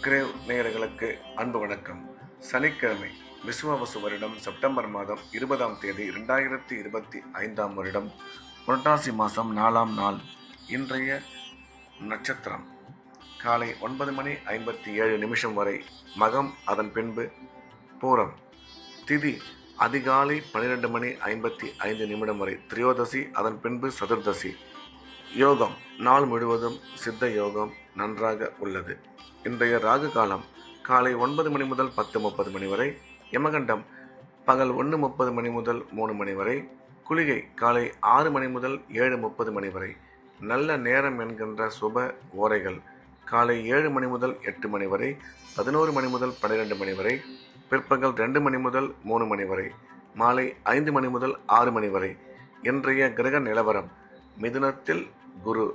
Grave நேயர்களுக்கு அன்பு வணக்கம். சனிக்கிழமை விசுவாவசு வருடம் செப்டம்பர் மாதம் 20ஆம் தேதி 2025ஆம் வருடம் புரட்டாசி மாதம் 4ஆம் நாள். இன்றைய நட்சத்திரம் காலை 9:57 வரை மகம், அதன் பின்பு பூரம். திதி அதிகாலை 12:55 வரை திரியோதசி, அதன் பின்பு சதுர்தசி. யோகம் நாள் முழுவதும் சித்த யோகம் நன்றாக உள்ளது. இன்றைய ராகு காலம் காலை 9 மணி முதல் 10:30 வரை. யமகண்டம் பகல் 1:30 முதல் 3 வரை. குளிகை காலை 6 மணி முதல் 7:30 வரை. நல்ல நேரம் என்கின்ற சுப ஓரைகள் காலை 7 மணி முதல் 8 வரை, 11 மணி முதல் 12 வரை, பிற்பகல் 2 மணி முதல் 3 வரை, மாலை 5 மணி முதல் 6 வரை. இன்றைய கிரக நிலவரம்: மிதுனத்தில் குரு,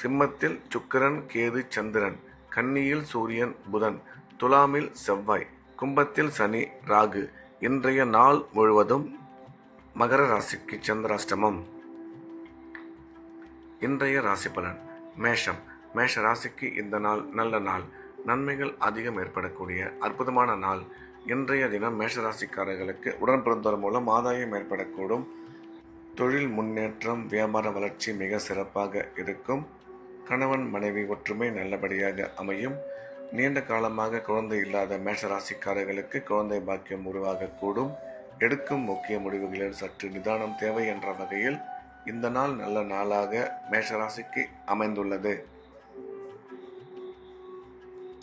சிம்மத்தில் சுக்கிரன், கேது, சந்திரன், கன்னியில் சூரியன், புதன், துலாமில் செவ்வாய், கும்பத்தில் சனி, ராகு. இன்றைய நாள் முழுவதும் மகர ராசிக்கு சந்திராஷ்டமம். இன்றைய ராசி பலன்: மேஷம். மேஷ ராசிக்கு இந்த நாள் நல்ல நாள். நன்மைகள் அதிகம் ஏற்படக்கூடிய அற்புதமான நாள். இன்றைய தினம் மேஷராசிக்காரர்களுக்கு உடன் பிறந்தோர் மூலம் ஆதாயம் ஏற்படக்கூடும். தொழில் முன்னேற்றம், வியாபார வளர்ச்சி மிக சிறப்பாக இருக்கும். கணவன் மனைவி ஒற்றுமை நல்லபடியாக அமையும். நீண்ட காலமாக குழந்தை இல்லாத மேஷராசிக்காரர்களுக்கு குழந்தை பாக்கியம் உருவாகக்கூடும். எடுக்கும் முக்கிய முடிவுகளில் சற்று நிதானம் தேவை என்ற வகையில் இந்த நாள் நல்ல நாளாக மேஷராசிக்கு அமைந்துள்ளது.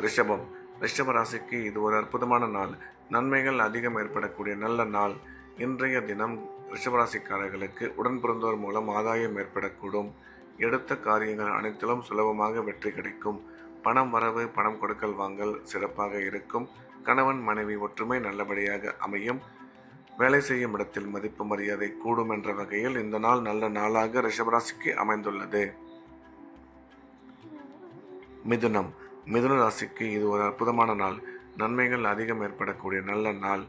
ரிஷபம். ரிஷப ராசிக்கு இது ஒரு அற்புதமான நாள். நன்மைகள் அதிகம் ஏற்படக்கூடிய நல்ல நாள். இன்றைய தினம் ரிஷபராசிக்காரர்களுக்கு உடன் பிறந்தோர் மூலம் ஆதாயம் ஏற்படக்கூடும். எடுத்த காரியங்கள் அனைத்திலும் சுலபமாக வெற்றி கிடைக்கும். பணம் வரவு, பணம் கொடுக்கல் வாங்கல் சிறப்பாக இருக்கும். கணவன் மனைவி ஒற்றுமை நல்லபடியாக அமையும். வேலை செய்யும் இடத்தில் மதிப்பு மரியாதை கூடும் என்ற வகையில் இந்த நாள் நல்ல நாளாக ரிஷபராசிக்கு அமைந்துள்ளது. மிதுனம். மிதுன ராசிக்கு இது ஒரு அற்புதமான நாள். நன்மைகள் அதிகம் ஏற்படக்கூடிய நல்ல நாள்.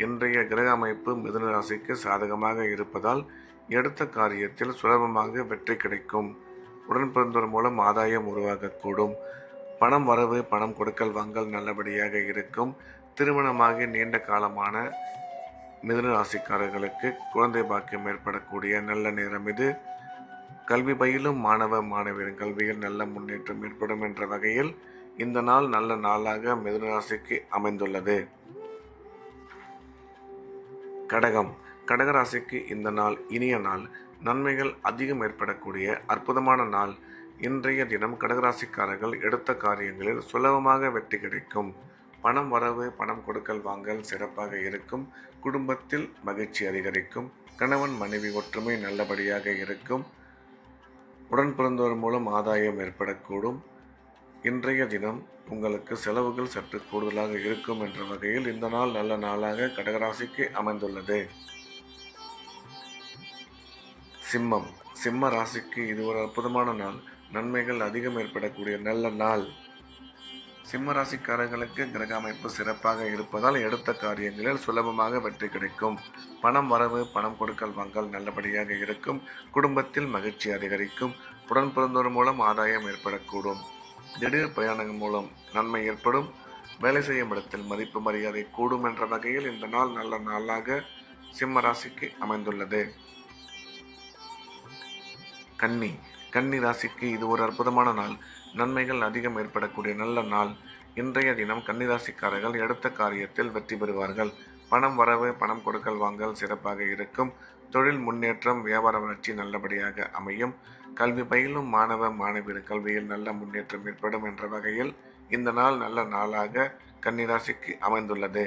இன்றைய கிரக அமைப்பு மிதுன ராசிக்கு சாதகமாக இருப்பதால் எடுத்த காரியத்தில் சுலபமாக வெற்றி கிடைக்கும். உடன் பிறந்தோர் மூலம் ஆதாயம் உருவாகக்கூடும். பணம் வரவு, பணம் கொடுக்கல் வாங்கல் நல்லபடியாக இருக்கும். திருமணமாகி நீண்ட காலமான மிதுன ராசிக்காரர்களுக்கு குழந்தை பாக்கியம் ஏற்படக்கூடிய நல்ல நேரம் இது. கல்வி பயிலும் மாணவ மாணவியரின் கல்வியில் நல்ல முன்னேற்றம் ஏற்படும் என்ற வகையில் இந்த நாள் நல்ல நாளாக மிதுன ராசிக்கு அமைந்துள்ளது. கடகம். கடகராசிக்கு இந்த நாள் இனிய நாள். நன்மைகள் அதிகம் ஏற்படக்கூடிய அற்புதமான நாள். இன்றைய தினம் கடகராசிக்காரர்கள் எடுத்த காரியங்களில் சுலபமாக வெற்றி கிடைக்கும். பணம் வரவு, பணம் கொடுக்கல் வாங்கல் சிறப்பாக இருக்கும். குடும்பத்தில் மகிழ்ச்சி அதிகரிக்கும். கணவன் மனைவி ஒற்றுமை நல்லபடியாக இருக்கும். உடன் பிறந்தோர் மூலம் ஆதாயம் ஏற்படக்கூடும். இன்றைய தினம் உங்களுக்கு செலவுகள் சற்று கூடுதலாக இருக்கும் என்ற வகையில் இந்த நாள் நல்ல நாளாக கடகராசிக்கு அமைந்துள்ளது. சிம்மம். சிம்ம ராசிக்கு இது ஒரு அற்புதமான நாள். நன்மைகள் அதிகம் ஏற்படக்கூடிய நல்ல நாள். சிம்ம ராசிக்காரர்களுக்கு கிரக அமைப்பு சிறப்பாக இருப்பதால் எடுத்த காரியங்களில் சுலபமாக வெற்றி கிடைக்கும். பணம் வரவு, பணம் கொடுக்கல் வாங்கல் நல்லபடியாக இருக்கும். குடும்பத்தில் மகிழ்ச்சி அதிகரிக்கும். உடன் பிறந்தோர் மூலம் ஆதாயம் ஏற்படக்கூடும். திடீர் பிரயாணங்கள் மூலம் நன்மை ஏற்படும். வேலை செய்யும் இடத்தில் மதிப்பு மரியாதை கூடும் என்ற வகையில் இந்த நாள் நல்ல நாளாக சிம்ம ராசிக்கு அமைந்துள்ளது. கன்னி. கன்னி ராசிக்கு இது ஒரு அற்புதமான நாள். நன்மைகள் அதிகம் ஏற்படக்கூடிய நல்ல நாள். இன்றைய தினம் கன்னிராசிக்காரர்கள் எடுத்த காரியத்தில் வெற்றி பெறுவார்கள். பணம் வரவு, பணம் கொடுக்கல் வாங்கல் சிறப்பாக இருக்கும். தொழில் முன்னேற்றம், வியாபார வளர்ச்சி நல்லபடியாக அமையும். கல்வி பயிலும் மாணவ மாணவியர் கல்வியில் நல்ல முன்னேற்றம் ஏற்படும் என்ற வகையில் இந்த நாள் நல்ல நாளாக கன்னிராசிக்கு அமைந்துள்ளது.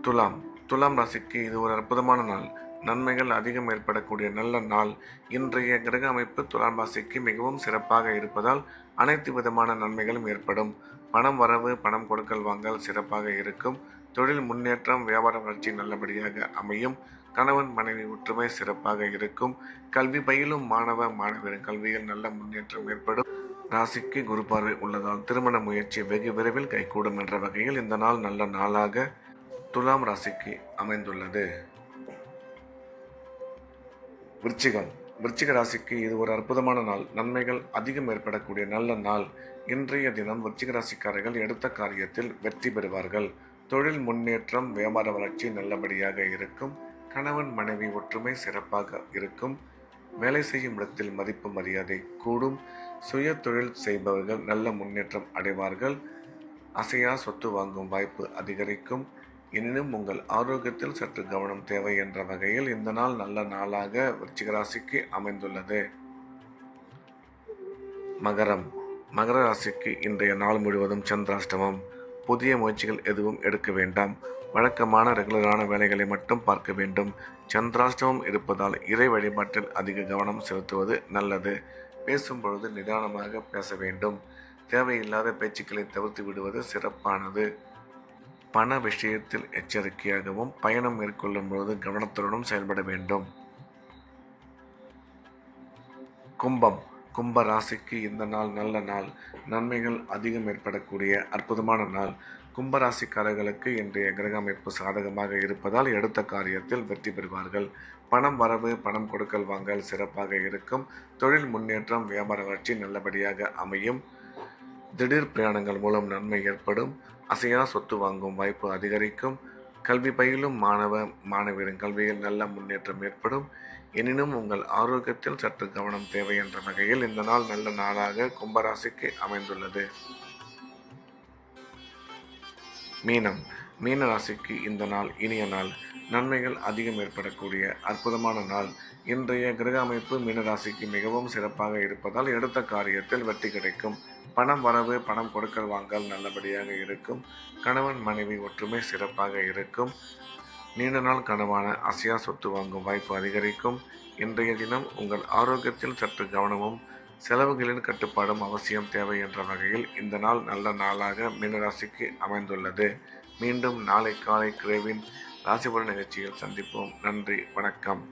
துலாம். துலாம் ராசிக்கு இது ஒரு அற்புதமான நாள். நன்மைகள் அதிகம் ஏற்படக்கூடிய நல்ல நாள். இன்றைய கிரக அமைப்பு துலாம் ராசிக்கு மிகவும் சிறப்பாக இருப்பதால் அனைத்து விதமான நன்மைகளும் ஏற்படும். பணம் வரவு, பணம் கொடுக்கல் வாங்கல் சிறப்பாக இருக்கும். தொழில் முன்னேற்றம், வியாபார வளர்ச்சி நல்லபடியாக அமையும். கணவன் மனைவி ஒற்றுமை சிறப்பாக இருக்கும். கல்வி பயிலும் மாணவ மாணவியர் கல்வியில் நல்ல முன்னேற்றம் ஏற்படும். ராசிக்கு குரு பார்வை உள்ளதால் திருமண முயற்சி வெகு விரைவில் கைகூடும் என்ற வகையில் இந்த நாள் நல்ல நாளாக துலாம் ராசிக்கு அமைந்துள்ளது. விருச்சிகம். விருச்சிக ராசிக்கு இது ஒரு அற்புதமான நாள். நன்மைகள் அதிகம் ஏற்படக்கூடிய நல்ல நாள். இன்றைய தினம் விருச்சிக ராசிக்காரர்கள் எடுத்த காரியத்தில் வெற்றி பெறுவார்கள். தொழில் முன்னேற்றம், வியாபார வளர்ச்சி நல்லபடியாக இருக்கும். கணவன் மனைவி ஒற்றுமை சிறப்பாக இருக்கும். வேலை செய்யும் இடத்தில் மதிப்பு மரியாதை கூடும். சுய தொழில் செய்பவர்கள் நல்ல முன்னேற்றம் அடைவார்கள். அசையா சொத்து வாங்கும் வாய்ப்பு அதிகரிக்கும். எனினும் உங்கள் ஆரோக்கியத்தில் சற்று கவனம் தேவை என்ற வகையில் இந்த நாள் நல்ல நாளாக விருச்சிக ராசிக்கு அமைந்துள்ளது. மகரம். மகர ராசிக்கு இன்றைய நாள் முழுவதும் சந்திராஷ்டமம். புதிய முயற்சிகள் எதுவும் எடுக்க வேண்டாம். வழக்கமான ரெகுலரான வேலைகளை மட்டும் பார்க்க வேண்டும். சந்திராஷ்டமம் இருப்பதால் இறை வழிபாட்டில் அதிக கவனம் செலுத்துவது நல்லது. பேசும் பொழுது நிதானமாக பேச வேண்டும். தேவையில்லாத பேச்சுக்களை தவிர்த்து விடுவது சிறப்பானது. பண விஷயத்தில் எச்சரிக்கையாகவும் பயணம் மேற்கொள்ளும் பொழுது கவனத்துடனும் செயல்பட வேண்டும். கும்பம். கும்ப ராசிக்கு இந்த நாள் நல்ல நாள். நன்மைகள் அதிகம் ஏற்படக்கூடிய அற்புதமான நாள். கும்பராசிக்காரர்களுக்கு இன்றைய கிரக அமைப்பு சாதகமாக இருப்பதால் எடுத்த காரியத்தில் வெற்றி பெறுவார்கள். பணம் வரவு, பணம் கொடுக்கல் வாங்கல் சிறப்பாக இருக்கும். தொழில் முன்னேற்றம், வியாபார வளர்ச்சி நல்லபடியாக அமையும். திடீர் பிரயாணங்கள் மூலம் நன்மை ஏற்படும். அசையா சொத்து வாங்கும் வாய்ப்பு அதிகரிக்கும். கல்வி பயிலும் மாணவியரின் கல்வியில் நல்ல முன்னேற்றம் ஏற்படும். எனினும் உங்கள் ஆரோக்கியத்தில் சற்று கவனம் தேவை என்ற வகையில் இந்த நாள் நல்ல நாளாக கும்பராசிக்கு அமைந்துள்ளது. மீனம். மீன ராசிக்கு இந்த நாள் இனிய நாள். நன்மைகள் அதிகம் ஏற்படக்கூடிய அற்புதமான நாள். இன்றைய கிரக அமைப்பு மீனராசிக்கு மிகவும் சிறப்பாக இருப்பதால் எடுத்த காரியத்தில் வெற்றி கிடைக்கும். பணம் வரவு, பணம் கொடுக்கல் வாங்கல் நல்லபடியாக இருக்கும். கணவன் மனைவி ஒற்றுமை சிறப்பாக இருக்கும். நீண்ட நாள் கனவான அசையா சொத்து வாங்கும் வாய்ப்பு அதிகரிக்கும். இன்றைய தினம் உங்கள் ஆரோக்கியத்தில் சற்று கவனமும் செலவுகளின் கட்டுப்பாடும் அவசியம் தேவை என்ற வகையில் இந்த நாள் நல்ல நாளாக மீனராசிக்கு அமைந்துள்ளது. மீண்டும் நாளை காலை கிரேவின் ராசிபலன் நிகழ்ச்சியில் சந்திப்போம். நன்றி, வணக்கம்.